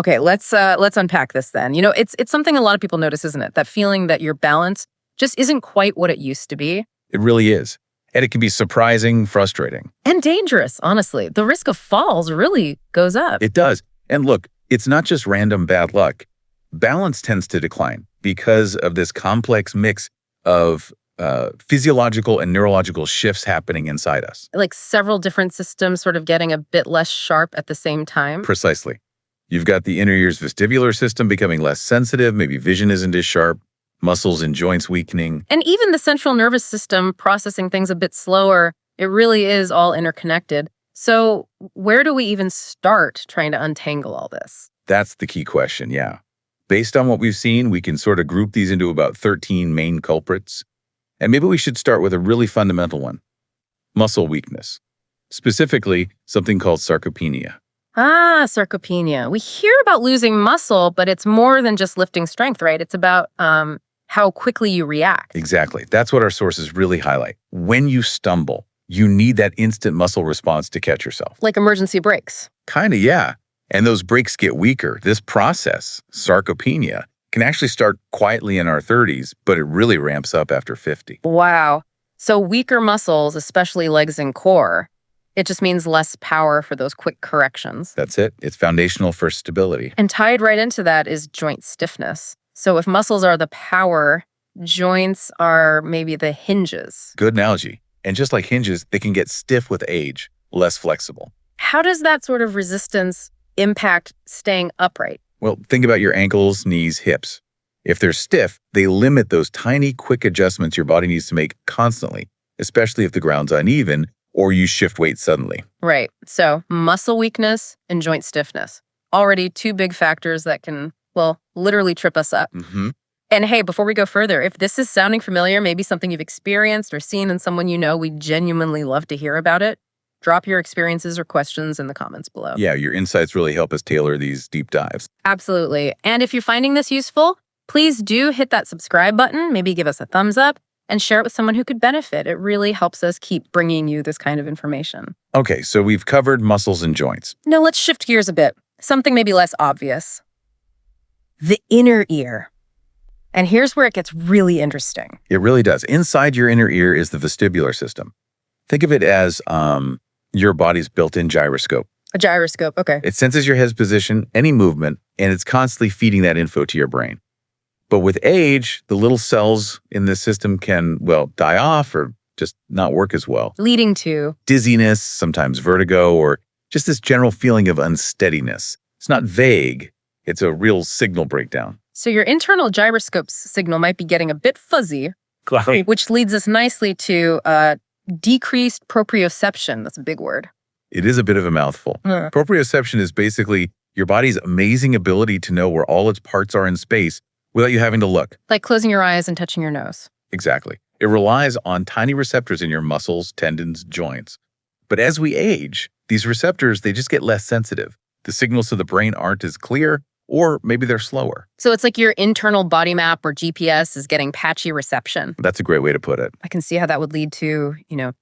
Okay, let's unpack this then. It's something a lot of people notice, isn't it? That feeling that your balance just isn't quite what it used to be. It really is. And it can be surprising, frustrating. And dangerous, honestly. The risk of falls really goes up. It does. And look, it's not just random bad luck. Balance tends to decline because of this complex mix of physiological and neurological shifts happening inside us. Like several different systems sort of getting a bit less sharp at the same time. Precisely. You've got the inner ear's vestibular system becoming less sensitive, maybe vision isn't as sharp, muscles and joints weakening. And even the central nervous system processing things a bit slower. It really is all interconnected. So where do we even start trying to untangle all this? That's the key question, yeah. Based on what we've seen, we can sort of group these into about 13 main culprits. And maybe we should start with a really fundamental one, muscle weakness, specifically something called sarcopenia. Ah, sarcopenia. We hear about losing muscle, but it's more than just lifting strength, right? It's about how quickly you react. Exactly. That's what our sources really highlight. When you stumble, you need that instant muscle response to catch yourself. Like emergency brakes. Kind of, yeah. And those brakes get weaker. This process, sarcopenia, can actually start quietly in our 30s, but it really ramps up after 50. Wow. So weaker muscles, especially legs and core, it just means less power for those quick corrections. That's it. It's foundational for stability. And tied right into that is joint stiffness. So if muscles are the power, joints are maybe the hinges. Good analogy. And just like hinges, they can get stiff with age, less flexible. How does that sort of resistance impact staying upright? Well, think about your ankles, knees, hips. If they're stiff, they limit those tiny, quick adjustments your body needs to make constantly, especially if the ground's uneven or you shift weight suddenly. Right. So muscle weakness and joint stiffness. Already two big factors that can, well, literally trip us up. Mm-hmm. And hey, before we go further, if this is sounding familiar, maybe something you've experienced or seen in someone you know, we genuinely love to hear about it. Drop your experiences or questions in the comments below. Yeah, your insights really help us tailor these deep dives. Absolutely. And if you're finding this useful, please do hit that subscribe button, maybe give us a thumbs up, and share it with someone who could benefit. It really helps us keep bringing you this kind of information. Okay, so we've covered muscles and joints. Now let's shift gears a bit. Something maybe less obvious. The inner ear. And here's where it gets really interesting. It really does. Inside your inner ear is the vestibular system. Think of it as your body's built-in gyroscope. A gyroscope, okay. It senses your head's position, any movement, and it's constantly feeding that info to your brain. But with age, the little cells in this system can, well, die off or just not work as well. Leading to Dizziness, sometimes vertigo, or just this general feeling of unsteadiness. It's not vague. It's a real signal breakdown. So your internal gyroscope's signal might be getting a bit fuzzy, which leads us nicely to decreased proprioception. That's a big word. It is a bit of a mouthful. Proprioception is basically your body's amazing ability to know where all its parts are in space without you having to look. Like closing your eyes and touching your nose. Exactly. It relies on tiny receptors in your muscles, tendons, joints. But as we age, these receptors, they just get less sensitive. The signals to the brain aren't as clear, or maybe they're slower. So it's like your internal body map or GPS is getting patchy reception. That's a great way to put it. I can see how that would lead to,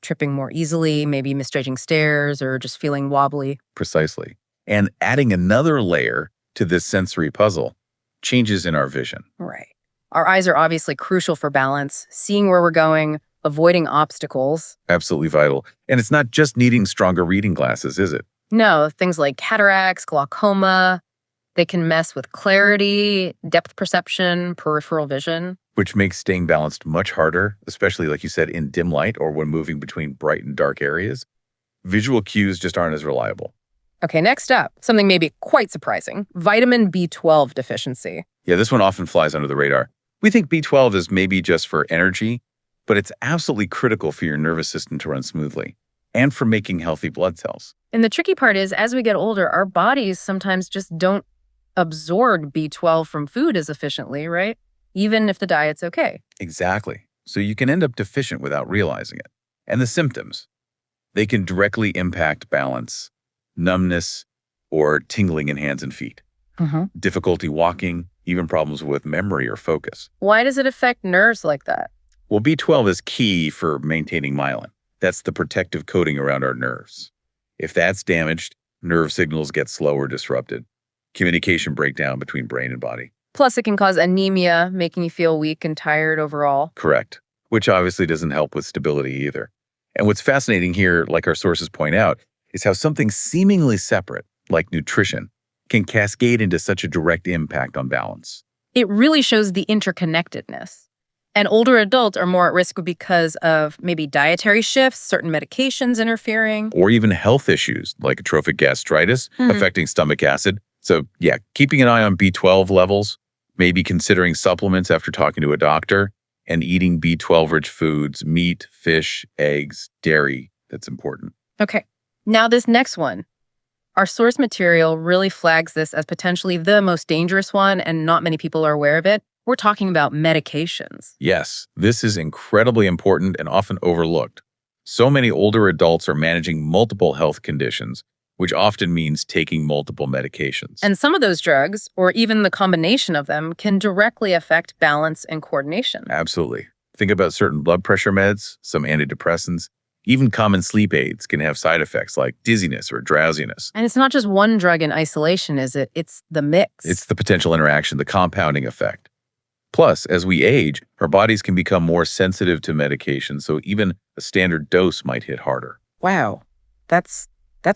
tripping more easily, maybe misjudging stairs or just feeling wobbly. Precisely. And adding another layer to this sensory puzzle, changes in our vision. Right. Our eyes are obviously crucial for balance, seeing where we're going, avoiding obstacles. Absolutely vital. And it's not just needing stronger reading glasses, is it? No, things like cataracts, glaucoma, they can mess with clarity, depth perception, peripheral vision. Which makes staying balanced much harder, especially like you said, in dim light or when moving between bright and dark areas. Visual cues just aren't as reliable. Okay, next up, something maybe quite surprising, vitamin B12 deficiency. Yeah, this one often flies under the radar. We think B12 is maybe just for energy, but it's absolutely critical for your nervous system to run smoothly and for making healthy blood cells. And the tricky part is, as we get older, our bodies sometimes just don't absorb B12 from food as efficiently, right? Even if the diet's okay. Exactly. So you can end up deficient without realizing it. And the symptoms, they can directly impact balance, numbness, or tingling in hands and feet, difficulty walking, even problems with memory or focus. Why does it affect nerves like that? Well, B12 is key for maintaining myelin. That's the protective coating around our nerves. If that's damaged, nerve signals get slow or disrupted. communication breakdown between brain and body. Plus, it can cause anemia, making you feel weak and tired overall. Correct. Which obviously doesn't help with stability either. And what's fascinating here, like our sources point out, is how something seemingly separate, like nutrition, can cascade into such a direct impact on balance. It really shows the interconnectedness. And older adults are more at risk because of maybe dietary shifts, certain medications interfering. Or even health issues like atrophic gastritis affecting stomach acid. So yeah, keeping an eye on B12 levels, maybe considering supplements after talking to a doctor, and eating B12-rich foods, meat, fish, eggs, dairy. That's important. Okay, now this next one. Our source material really flags this as potentially the most dangerous one, and not many people are aware of it. We're talking about medications. Yes, this is incredibly important and often overlooked. So many older adults are managing multiple health conditions, which often means taking multiple medications. And some of those drugs, or even the combination of them, can directly affect balance and coordination. Absolutely. Think about certain blood pressure meds, some antidepressants. Even common sleep aids can have side effects like dizziness or drowsiness. And it's not just one drug in isolation, is it? It's the mix. It's the potential interaction, the compounding effect. Plus, as we age, our bodies can become more sensitive to medication, so even a standard dose might hit harder. Wow, that's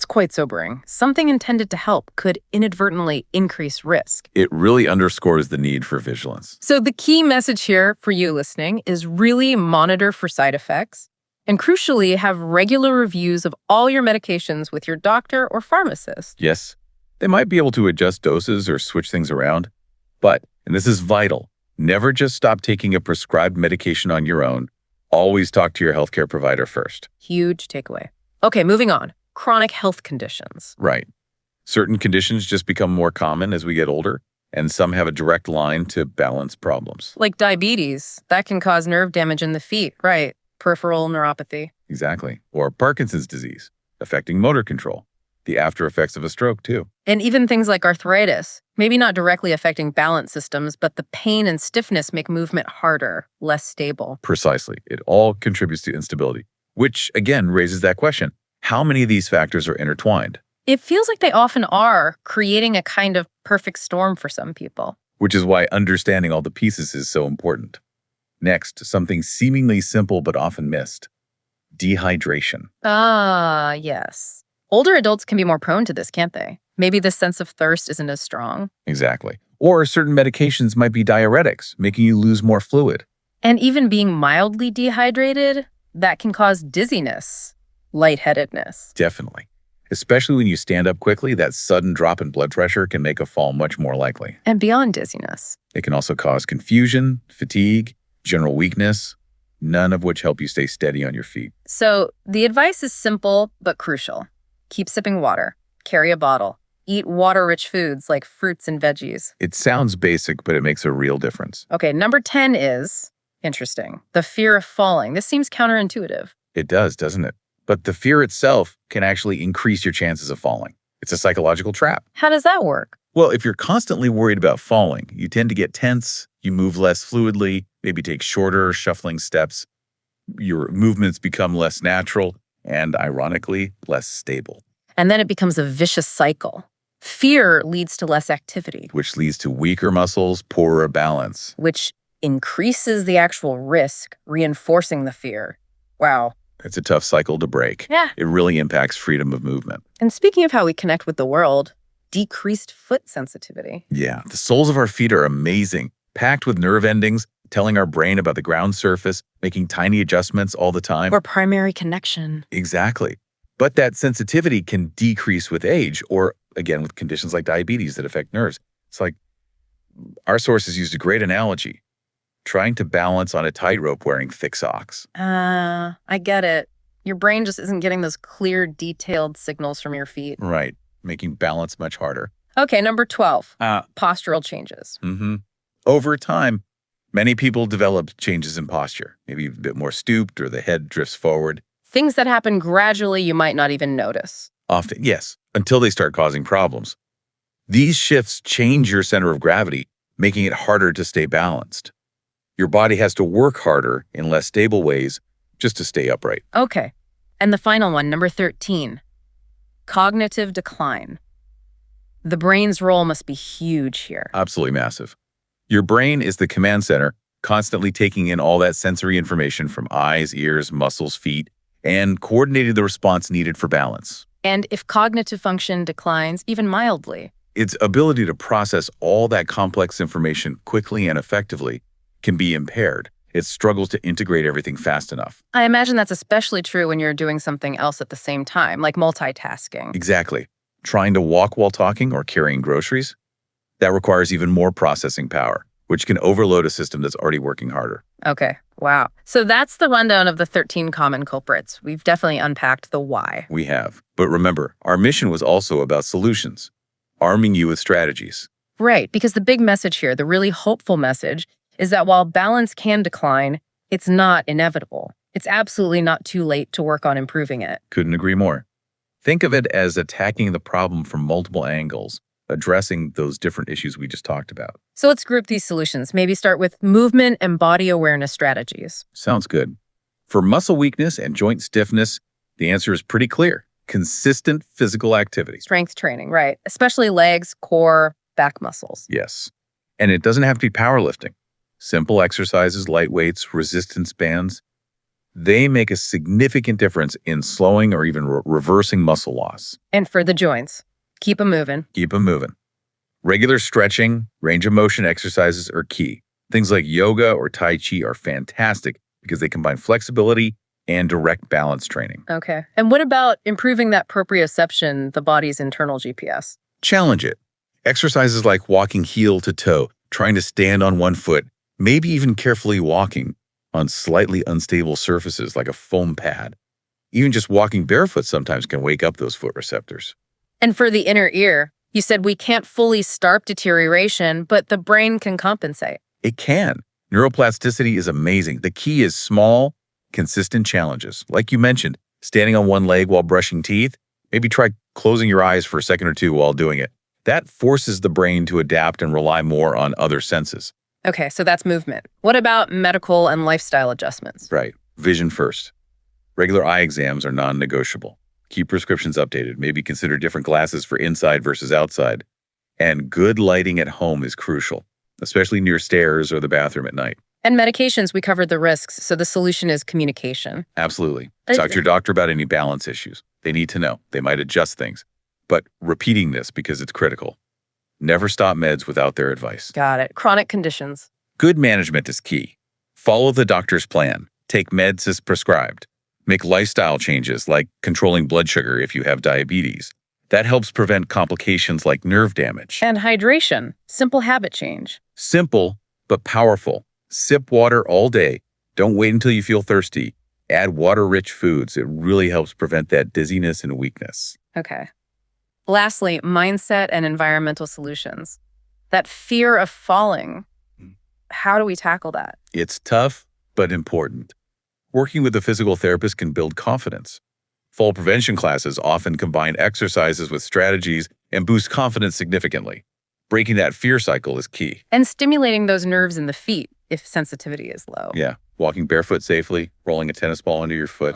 quite sobering. Something intended to help could inadvertently increase risk. It really underscores the need for vigilance. So the key message here for you listening is really monitor for side effects, and crucially, have regular reviews of all your medications with your doctor or pharmacist. Yes, they might be able to adjust doses or switch things around, but, and this is vital, never just stop taking a prescribed medication on your own. Always talk to your healthcare provider first. Huge takeaway. Okay, moving on. Chronic health conditions. Right. Certain conditions just become more common as we get older, and some have a direct line to balance problems. Like diabetes, that can cause nerve damage in the feet, right? Peripheral neuropathy. Exactly. Or Parkinson's disease, affecting motor control. The after effects of a stroke, too. And even things like arthritis, maybe not directly affecting balance systems, but the pain and stiffness make movement harder, less stable. Precisely. It all contributes to instability, which, again, raises that question. How many of these factors are intertwined? It feels like they often are, creating a kind of perfect storm for some people. Which is why understanding all the pieces is so important. Next, something seemingly simple but often missed. Dehydration. Ah, yes. Older adults can be more prone to this, can't they? Maybe the sense of thirst isn't as strong. Exactly. Or certain medications might be diuretics, making you lose more fluid. And even being mildly dehydrated, that can cause dizziness, lightheadedness. Definitely. Especially when you stand up quickly, that sudden drop in blood pressure can make a fall much more likely. And beyond dizziness. It can also cause confusion, fatigue, general weakness, none of which help you stay steady on your feet. So the advice is simple but crucial. Keep sipping water. Carry a bottle. Eat water-rich foods like fruits and veggies. It sounds basic, but it makes a real difference. Okay, number 10 is, interesting, the fear of falling. This seems counterintuitive. It does, doesn't it? But the fear itself can actually increase your chances of falling. It's a psychological trap. How does that work? Well, if you're constantly worried about falling, you tend to get tense, you move less fluidly, maybe take shorter, shuffling steps. Your movements become less natural and, ironically, less stable. And then it becomes a vicious cycle. Fear leads to less activity, Which leads to weaker muscles, poorer balance. which increases the actual risk, reinforcing the fear. Wow. It's a tough cycle to break. Yeah. It really impacts freedom of movement. And speaking of how we connect with the world, decreased foot sensitivity. Yeah, the soles of our feet are amazing, packed with nerve endings, telling our brain about the ground surface, making tiny adjustments all the time. Or primary connection. Exactly. But that sensitivity can decrease with age or, again, with conditions like diabetes that affect nerves. It's like our sources used a great analogy, trying to balance on a tightrope wearing thick socks. I get it. Your brain just isn't getting those clear, detailed signals from your feet. Right, making balance much harder. Okay, number 12, postural changes. Over time, many people develop changes in posture, maybe a bit more stooped or the head drifts forward. Things that happen gradually you might not even notice. Often, yes, until they start causing problems. These shifts change your center of gravity, making it harder to stay balanced. Your body has to work harder in less stable ways just to stay upright. Okay, and the final one, number 13, cognitive decline. The brain's role must be huge here. Absolutely massive. Your brain is the command center, constantly taking in all that sensory information from eyes, ears, muscles, feet, and coordinating the response needed for balance. And if cognitive function declines, even mildly, Its ability to process all that complex information quickly and effectively can be impaired. It struggles to integrate everything fast enough. I imagine that's especially true when you're doing something else at the same time, like multitasking. Exactly. Trying to walk while talking or carrying groceries? That requires even more processing power, which can overload a system that's already working harder. Okay, wow. So that's the rundown of the 13 common culprits. We've definitely unpacked the why. We have. But remember, our mission was also about solutions, arming you with strategies. Right, because the big message here, the really hopeful message, is that while balance can decline, it's not inevitable. It's absolutely not too late to work on improving it. Couldn't agree more. Think of it as attacking the problem from multiple angles, addressing those different issues we just talked about. So let's group these solutions. Maybe start with movement and body awareness strategies. Sounds good. For muscle weakness and joint stiffness, the answer is pretty clear. Consistent physical activity. Strength training, right? Especially legs, core, back muscles. Yes. And it doesn't have to be powerlifting. Simple exercises, light weights, resistance bands, they make a significant difference in slowing or even reversing muscle loss. And for the joints, keep them moving. Keep them moving. Regular stretching, range of motion exercises are key. Things like yoga or Tai Chi are fantastic because they combine flexibility and direct balance training. Okay. And what about improving that proprioception, the body's internal GPS? Challenge it. Exercises like walking heel to toe, trying to stand on one foot, maybe even carefully walking on slightly unstable surfaces like a foam pad. Even just walking barefoot sometimes can wake up those foot receptors. And for the inner ear, you said we can't fully starve deterioration, but the brain can compensate. It can. Neuroplasticity is amazing. The key is small, consistent challenges. Like you mentioned, standing on one leg while brushing teeth, maybe try closing your eyes for a second or two while doing it. That forces the brain to adapt and rely more on other senses. Okay, so that's movement. What about medical and lifestyle adjustments? Right. Vision first. Regular eye exams are non-negotiable. Keep prescriptions updated. Maybe consider different glasses for inside versus outside. And good lighting at home is crucial, especially near stairs or the bathroom at night. And medications, we covered the risks, so the solution is communication. Absolutely. Talk to your doctor about any balance issues. They need to know. They might adjust things. But repeating this because it's critical. Never stop meds without their advice. Got it. Chronic conditions. Good management is key. Follow the doctor's plan. Take meds as prescribed. Make lifestyle changes like controlling blood sugar if you have diabetes. That helps prevent complications like nerve damage. And hydration. Simple habit change. Simple, but powerful. Sip water all day. Don't wait until you feel thirsty. Add water-rich foods. It really helps prevent that dizziness and weakness. Okay. Lastly, mindset and environmental solutions. That fear of falling. How do we tackle that? It's tough, but important. Working with a physical therapist can build confidence. Fall prevention classes often combine exercises with strategies and boost confidence significantly. Breaking that fear cycle is key. And stimulating those nerves in the feet if sensitivity is low. Yeah, walking barefoot safely, rolling a tennis ball under your foot.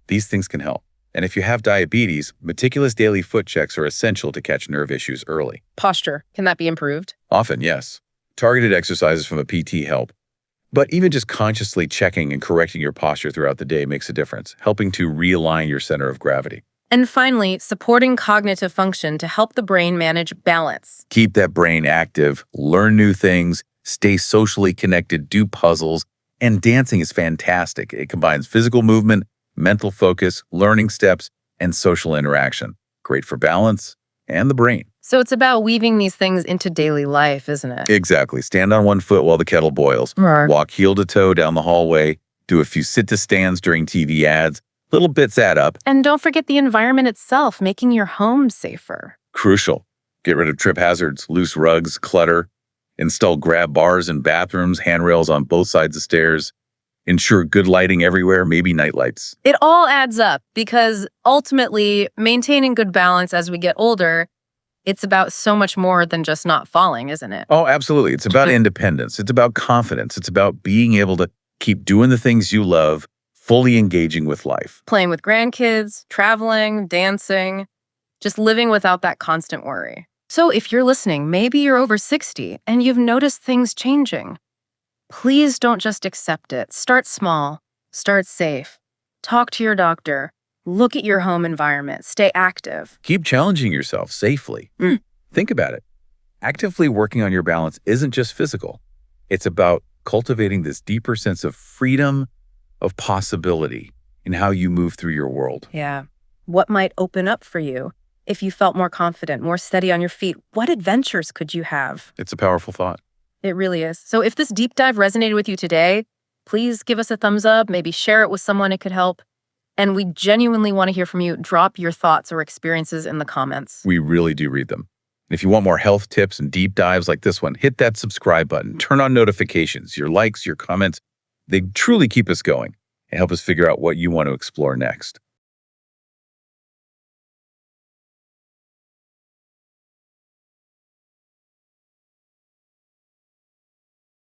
These things can help. And if you have diabetes, meticulous daily foot checks are essential to catch nerve issues early. Posture, can that be improved? Often, yes. Targeted exercises from a PT help. But even just consciously checking and correcting your posture throughout the day makes a difference, helping to realign your center of gravity. And finally, supporting cognitive function to help the brain manage balance. Keep that brain active, learn new things, stay socially connected, do puzzles, and dancing is fantastic. It combines physical movement, mental focus, learning steps, and social interaction. Great for balance and the brain. So it's about weaving these things into daily life, isn't it? Exactly. Stand on one foot while the kettle boils. Right. Walk heel to toe down the hallway. Do a few sit-to-stands during TV ads. Little bits add up. And don't forget the environment itself, making your home safer. Crucial. Get rid of trip hazards, loose rugs, clutter. Install grab bars in bathrooms, handrails on both sides of stairs. Ensure good lighting everywhere, maybe night lights. It all adds up because ultimately, maintaining good balance as we get older, it's about so much more than just not falling, isn't it? Oh, absolutely. It's about independence. It's about confidence. It's about being able to keep doing the things you love, fully engaging with life. Playing with grandkids, traveling, dancing, just living without that constant worry. So if you're listening, maybe you're over 60 and you've noticed things changing. Please don't just accept it. Start small, start safe. Talk to your doctor. Look at your home environment. Stay active. Keep challenging yourself safely. Think about it. Actively working on your balance isn't just physical. It's about cultivating this deeper sense of freedom, of possibility in how you move through your world. Yeah. What might open up for you if you felt more confident, more steady on your feet? What adventures could you have? It's a powerful thought. It really is. So if this deep dive resonated with you today, please give us a thumbs up, maybe share it with someone it could help. And we genuinely want to hear from you. Drop your thoughts or experiences in the comments. We really do read them. And if you want more health tips and deep dives like this one, hit that subscribe button. Turn on notifications. Your likes, your comments, they truly keep us going and help us figure out what you want to explore next.